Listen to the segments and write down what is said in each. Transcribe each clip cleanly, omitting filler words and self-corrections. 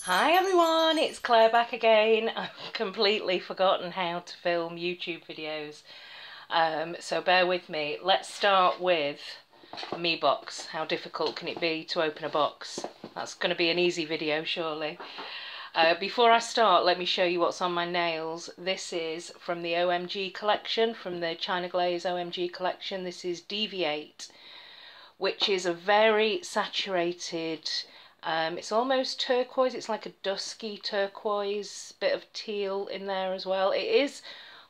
Hi everyone, it's Claire back again. I've completely forgotten how to film YouTube videos, so bear with me. Let's start with Meebox. How difficult can it be to open a box? That's going to be an easy video, surely. Before I start, let me show you what's on my nails. This is from the OMG collection, from the China Glaze OMG collection. This is DV8, which is a very saturated, it's almost turquoise. It's like a dusky turquoise, bit of teal in there as well. It is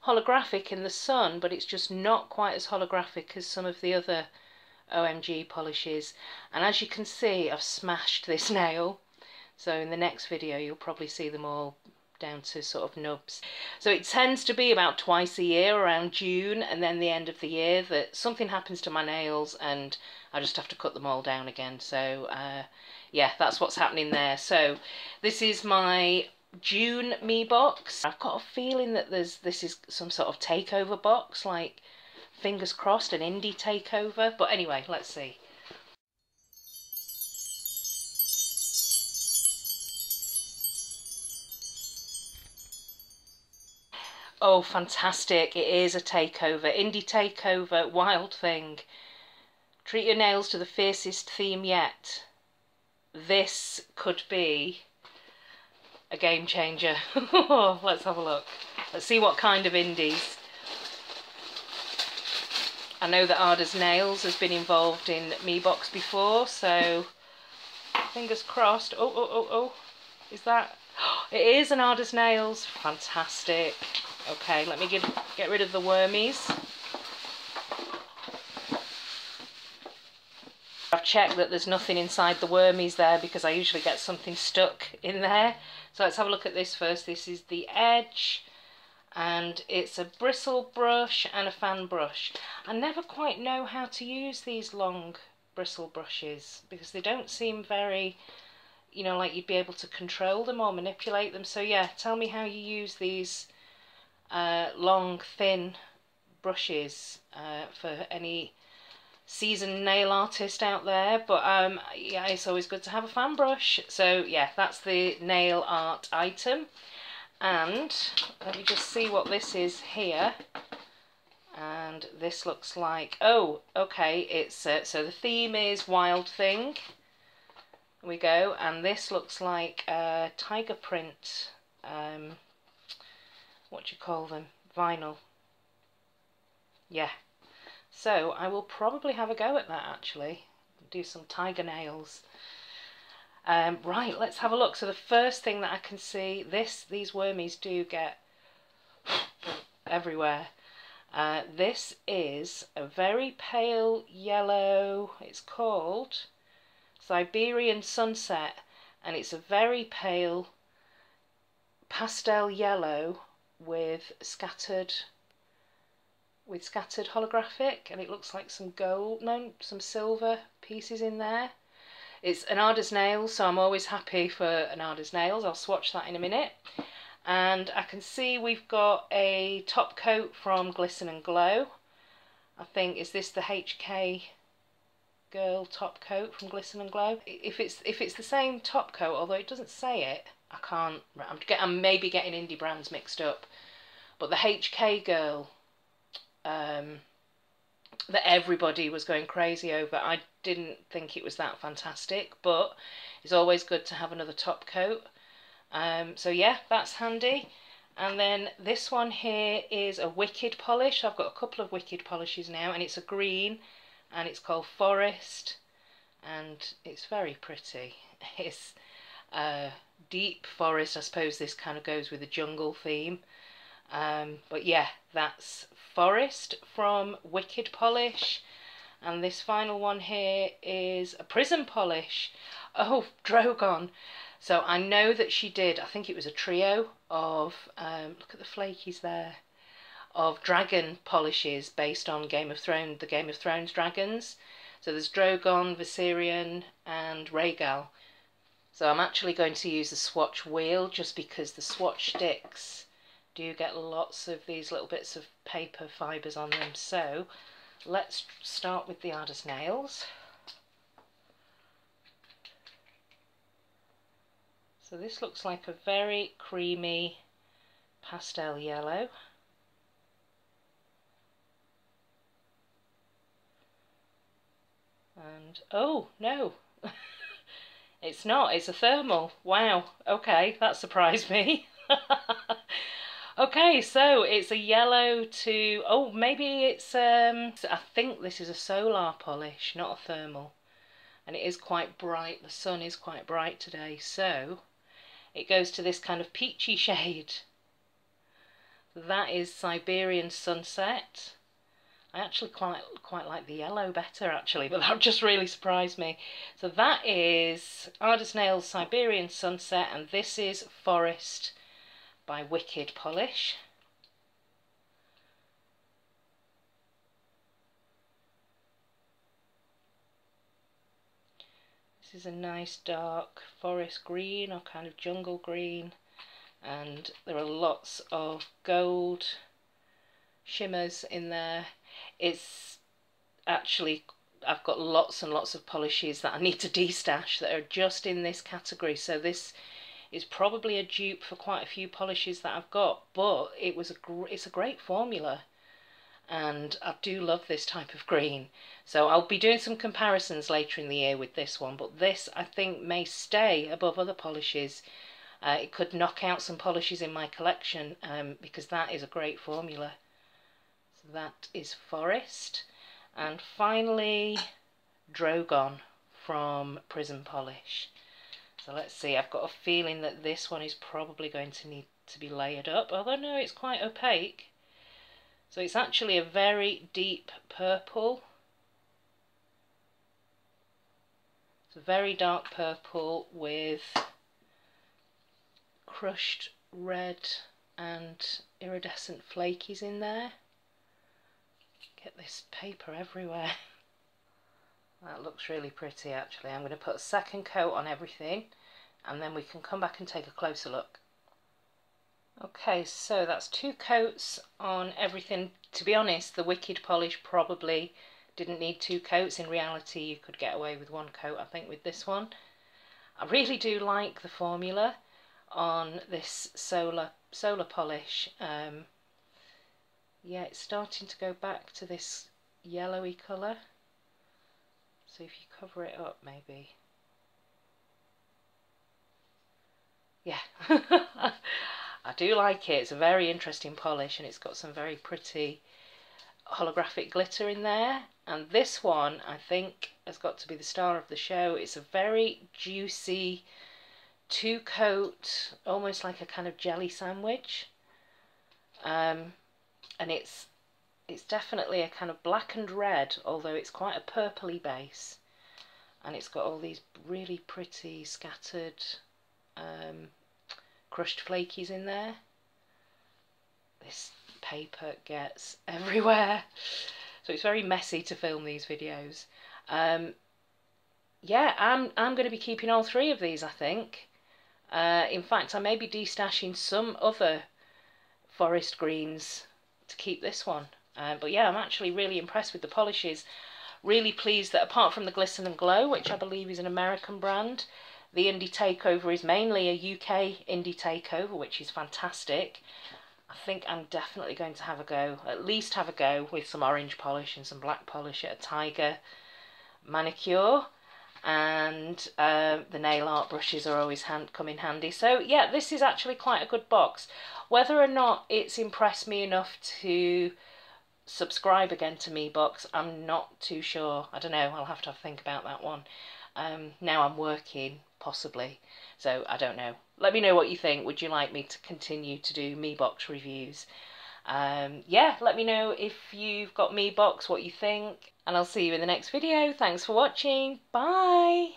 holographic in the sun, but it's just not quite as holographic as some of the other OMG polishes. And as you can see, I've smashed this nail. So in the next video, you'll probably see them all down to sort of nubs. So it tends to be about twice a year, around June and then the end of the year, that something happens to my nails and I just have to cut them all down again. So yeah, that's what's happening there. So this is my June Meebox. I've got a feeling that this is some sort of takeover box, like fingers crossed, an indie takeover. But anyway, let's see. Oh, fantastic. It is a takeover. Indie takeover, Wild Thing. Treat your nails to the fiercest theme yet. This could be a game changer. Let's have a look. Let's see what kind of indies. I know that Ada's Nails has been involved in Meebox before, so fingers crossed. Oh. Is that... It is an Ada's Nails. Fantastic. Okay, let me get rid of the wormies. I've checked that there's nothing inside the wormies there because I usually get something stuck in there. So let's have a look at this first. This is the edge, and it's a bristle brush and a fan brush. I never quite know how to use these long bristle brushes because they don't seem very, you know, like you'd be able to control them or manipulate them. So yeah, tell me how you use these long, thin brushes for any seasoned nail artist out there. But yeah, it's always good to have a fan brush. So yeah, that's the nail art item. And let me just see what this is here. And this looks like, oh, okay, it's so the theme is Wild Thing. Here we go. And this looks like tiger print, what do you call them, vinyl. Yeah, so I will probably have a go at that, actually, do some tiger nails. Right, let's have a look. So the first thing that I can see, these wormies do get everywhere. This is a very pale yellow. It's called Siberian Sunset, and it's a very pale pastel yellow with scattered holographic, and it looks like some gold, no, some silver pieces in there. It's an Ada's Nails, so I'm always happy for an Ada's Nails. I'll swatch that in a minute. And I can see we've got a top coat from Glisten and Glow. I think, is this the HK Girl top coat from Glisten and Glow? If it's the same top coat, although it doesn't say it, I can't. I'm maybe getting indie brands mixed up. But the HK Girl that everybody was going crazy over, I didn't think it was that fantastic, but it's always good to have another top coat. So yeah, that's handy. And then this one here is a Wicked polish. I've got a couple of Wicked polishes now, and it's a green, and it's called Forest, and it's very pretty. It's deep forest. I suppose this kind of goes with the jungle theme. But yeah, that's Forest from Wicked polish. And this final one here is a Prism polish. Oh, Drogon. So I know that she did, I think it was a trio of, look at the flakies there, of dragon polishes based on Game of Thrones, the Game of Thrones dragons. So there's Drogon, Viserion and Rhaegal. So I'm actually going to use the swatch wheel just because the swatch sticks do get lots of these little bits of paper fibres on them. So let's start with the Ada's Nails. So this looks like a very creamy pastel yellow. And, oh, no, it's not, it's a thermal. Wow, okay, that surprised me. Okay, so it's a yellow to, oh, maybe it's, I think this is a solar polish, not a thermal. And it is quite bright, the sun is quite bright today, so it goes to this kind of peachy shade. That is Siberian Sunset. I actually quite like the yellow better, actually, but that just really surprised me. So that is Ardous Nails Siberian Sunset, and this is Forest by Wicked Polish. This is a nice dark forest green or kind of jungle green, and there are lots of gold shimmers in there. It's actually, I've got lots and lots of polishes that I need to destash that are just in this category, so this is probably a dupe for quite a few polishes that I've got, but it's a great formula, and I do love this type of green. So I'll be doing some comparisons later in the year with this one, but this I think may stay above other polishes. It could knock out some polishes in my collection, because that is a great formula. So that is Forest. And finally, Drogon from Prism Polish. So let's see, I've got a feeling that this one is probably going to need to be layered up, although no, it's quite opaque. So it's actually a very deep purple. It's a very dark purple with crushed red and iridescent flakies in there. Get this paper everywhere. That looks really pretty, actually. I'm going to put a second coat on everything, and then we can come back and take a closer look. Okay, so that's 2 coats on everything. To be honest, the Wicked polish probably didn't need 2 coats. In reality, you could get away with 1 coat, I think, with this one. I really do like the formula on this solar polish. Yeah, it's starting to go back to this yellowy colour. So if you cover it up, maybe. Yeah. I do like it. It's a very interesting polish, and it's got some very pretty holographic glitter in there. And this one, I think, has got to be the star of the show. It's a very juicy 2-coat, almost like a kind of jelly sandwich. And it's definitely a kind of black and red, although it's quite a purpley base. And it's got all these really pretty scattered crushed flakies in there. This paper gets everywhere, so it's very messy to film these videos. Yeah, I'm going to be keeping all 3 of these, I think. In fact, I may be destashing some other forest greens to keep this one. But yeah, I'm actually really impressed with the polishes. Really pleased that apart from the Glisten and Glow, which I believe is an American brand, the Indie Takeover is mainly a UK Indie Takeover, which is fantastic. I think I'm definitely going to have a go, at least have a go with some orange polish and some black polish at a Tiger manicure. And the nail art brushes are always come in handy. So yeah, this is actually quite a good box. Whether or not it's impressed me enough to subscribe again to Meebox, I'm not too sure. I don't know, I'll have to think about that one. Now I'm working, possibly, so I don't know. Let me know what you think. Would you like me to continue to do Meebox reviews? Yeah, let me know if you've got Meebox, what you think, and I'll see you in the next video. Thanks for watching. Bye!